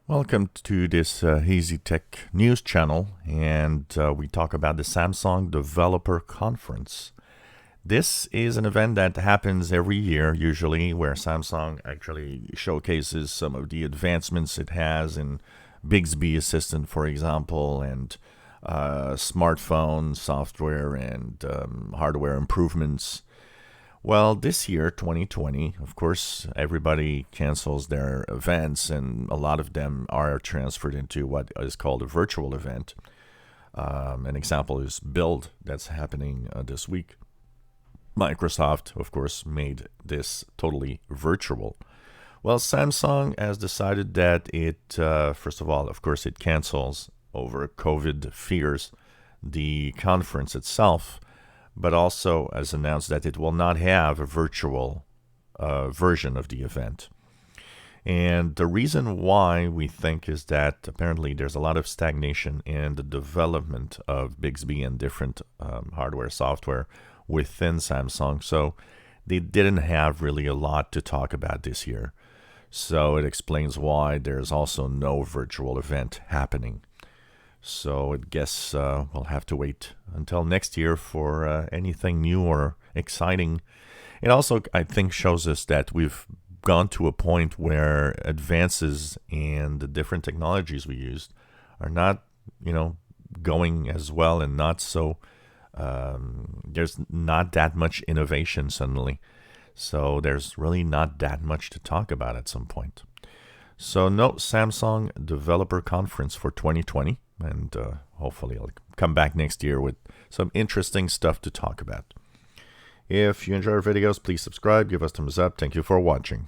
Welcome to this Easy Tech News channel, and we talk about the Samsung Developer Conference. This is an event that happens every year, usually, where Samsung actually showcases some of the advancements it has in Bixby Assistant, for example, and smartphone software and hardware improvements. Well, this year, 2020, of course, everybody cancels their events, and a lot of them are transferred into what is called a virtual event. An example is Build, that's happening this week. Microsoft, of course, made this totally virtual. Well, Samsung has decided that first of all, of course, it cancels over COVID fears the conference itself, but also has announced that it will not have a virtual version of the event. And the reason why we think is that apparently there's a lot of stagnation in the development of Bixby and different hardware software within Samsung. So they didn't have really a lot to talk about this year. So it explains why there's also no virtual event happening. So I guess we'll have to wait until next year for anything new or exciting. It also, I think, shows us that we've gone to a point where advances in the different technologies we used are not, going as well and not so. There's not that much innovation suddenly. So there's really not that much to talk about at some point. So no Samsung Developer Conference for 2020. And hopefully I'll come back next year with some interesting stuff to talk about. If you enjoy our videos, please subscribe, give us thumbs up. Thank you for watching.